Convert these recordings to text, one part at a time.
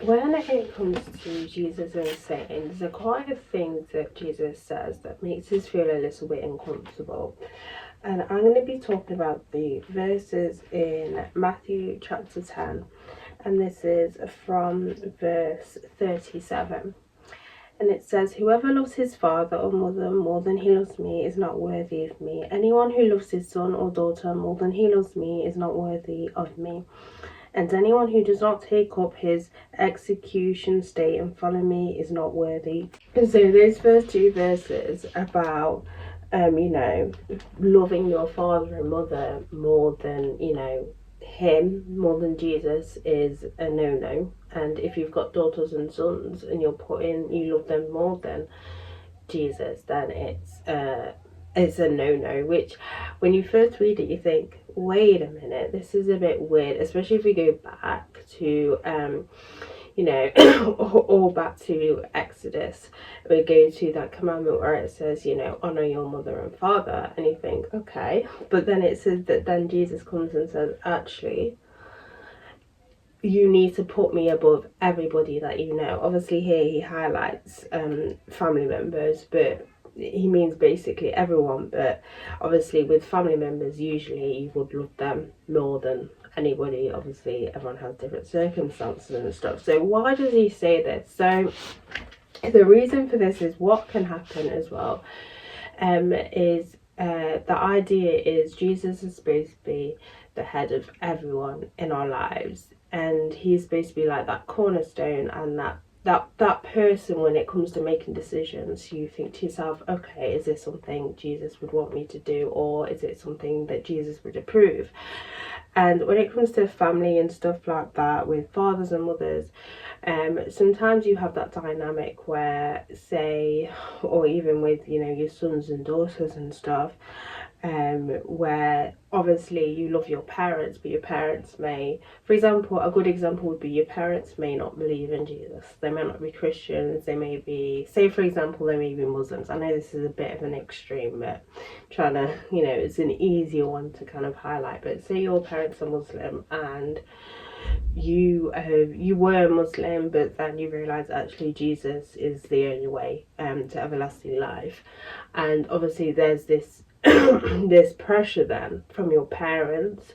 when it comes to Jesus and Satan, there's quite a things that Jesus says that makes us feel a little bit uncomfortable. And I'm going to be talking about the verses in Matthew chapter 10, and this is from verse 37. And it says, "Whoever loves his father or mother more than he loves me is not worthy of me. Anyone who loves his son or daughter more than he loves me is not worthy of me. And anyone who does not take up his execution state and follow me is not worthy." And so those first two verses about, loving your father and mother more than, him, more than Jesus, is a no-no. And if you've got daughters and sons and you love them more than Jesus, then it's a no-no. Which, when you first read it, you think, wait a minute, this is a bit weird, especially if we go back to or back to Exodus. We go to that commandment where it says, honor your mother and father, and you think, okay, but then it says that then Jesus comes and says, actually, you need to put me above everybody that you know. Obviously here he highlights family members, but he means basically everyone. But obviously with family members, usually you would love them more than anybody. Obviously everyone has different circumstances and stuff. So why does he say this? So the reason for this is what can happen as well, is the idea is Jesus is supposed to be the head of everyone in our lives, and he's supposed to be like that cornerstone, and that person when it comes to making decisions. You think to yourself, okay, is this something Jesus would want me to do, or is it something that Jesus would approve? And when it comes to family and stuff like that, with fathers and mothers, sometimes you have that dynamic where, say, or even with your sons and daughters and stuff, where obviously you love your parents, but your parents may, for example, a good example would be your parents may not believe in Jesus. They may not be Christians. They may be, say for example, they may be Muslims. I know this is a bit of an extreme, but trying to, it's an easier one to kind of highlight. But say your parents are Muslim and you were Muslim, but then you realize actually Jesus is the only way to everlasting life, and obviously there's this this pressure then from your parents,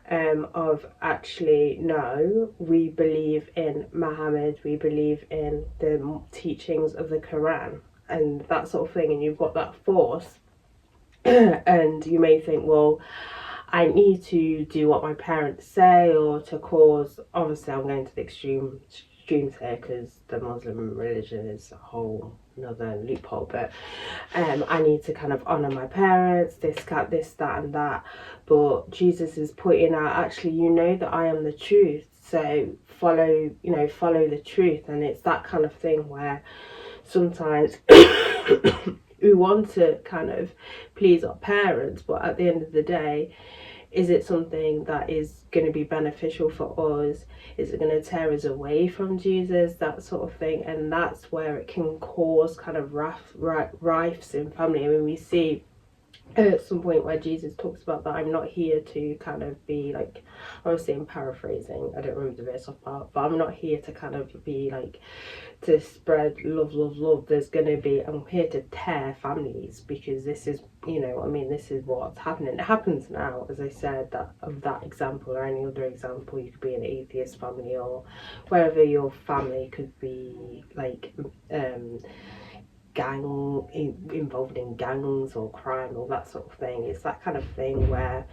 of actually, no, we believe in Muhammad, we believe in the teachings of the Quran and that sort of thing, and you've got that force and you may think, well, I need to do what my parents say, or to cause, obviously I'm going to the extremes here because the Muslim religion is a whole another loophole, but I need to kind of honor my parents, this, that and that. But Jesus is pointing out, actually, that I am the truth, so follow the truth. And it's that kind of thing where sometimes we want to kind of please our parents, but at the end of the day, is it something that is going to be beneficial for us? Is it going to tear us away from Jesus? That sort of thing. And that's where it can cause kind of rifts in family. I mean, we see at some point where Jesus talks about that I'm not here to kind of be like, obviously I'm paraphrasing, I don't remember the verse off part, but I'm not here to kind of be like to spread love. There's gonna be, I'm here to tear families, because this is, this is what's happening. It happens now, as I said, that of that example or any other example. You could be an atheist family, or wherever your family could be like involved in gangs or crime or that sort of thing. It's that kind of thing where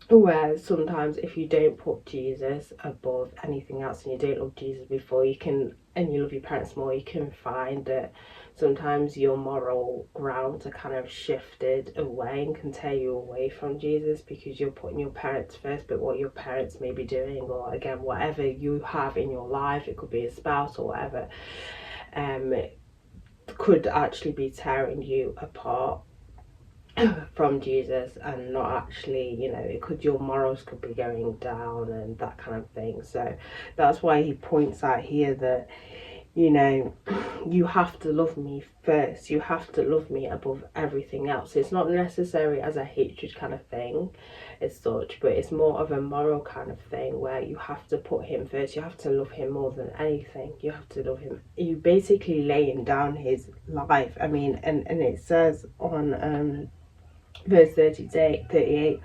where sometimes if you don't put Jesus above anything else, and you don't love Jesus before you can, and you love your parents more, you can find that sometimes your moral grounds are kind of shifted away and can tear you away from Jesus, because you're putting your parents first. But what your parents may be doing, or again whatever you have in your life, it could be a spouse or whatever, could actually be tearing you apart from Jesus, and not actually, your morals could be going down and that kind of thing. So that's why he points out here that you know, you have to love me first. You have to love me above everything else. It's not necessary as a hatred kind of thing as such, but it's more of a moral kind of thing where you have to put him first. You have to love him more than anything. You have to love him. You basically laying down his life. I mean, and it says on verse 38,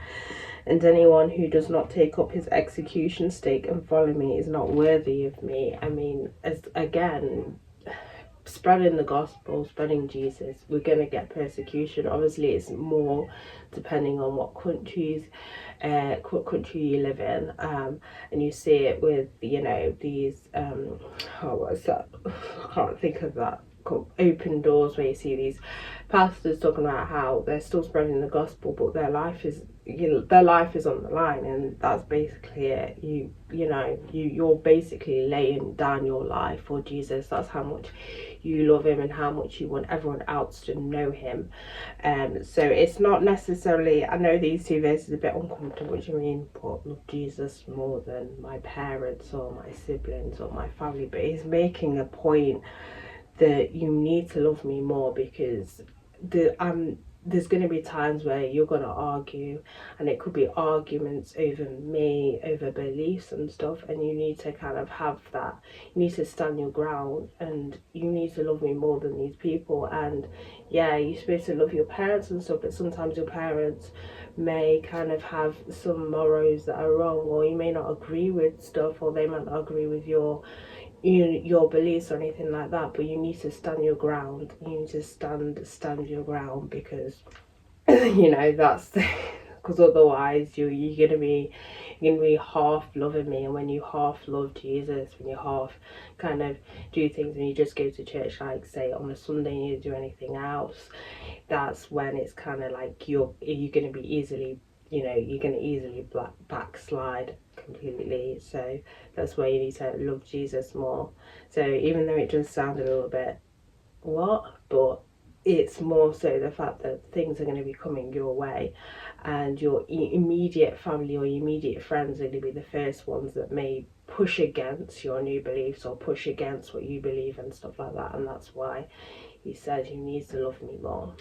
and anyone who does not take up his execution stake and follow me is not worthy of me. I mean, as again, spreading the gospel, spreading Jesus, we're going to get persecution. Obviously, it's more depending on what country you live in, and you see it with, you know, these what's that, I can't think of that, called Open Doors, where you see these pastors talking about how they're still spreading the gospel, but their life is, you know, their life is on the line, and that's basically it. You're basically laying down your life for Jesus. That's how much you love him and how much you want everyone else to know him. So it's not necessarily, I know these two verses are a bit uncomfortable, what do you mean, but love Jesus more than my parents or my siblings or my family, but he's making a point that you need to love me more, because there's going to be times where you're going to argue, and it could be arguments over me, over beliefs and stuff, and you need to kind of have that, you need to stand your ground, and you need to love me more than these people. And yeah, you're supposed to love your parents and stuff, but sometimes your parents may kind of have some morals that are wrong, or you may not agree with stuff, or they might not agree with your beliefs or anything like that, but you need to stand your ground. You need to stand your ground, because you know, that's because otherwise you're gonna be half loving me. And when you half love Jesus, when you half kind of do things, when you just go to church, like say on a Sunday, and you do anything else, that's when it's kind of like you're gonna be easily, you know, you're gonna easily backslide completely. So that's why you need to love Jesus more. So even though it does sound a little bit what, but it's more so the fact that things are going to be coming your way, and your immediate family or your immediate friends are going to be the first ones that may push against your new beliefs or push against what you believe and stuff like that. And that's why he said you need to love me more.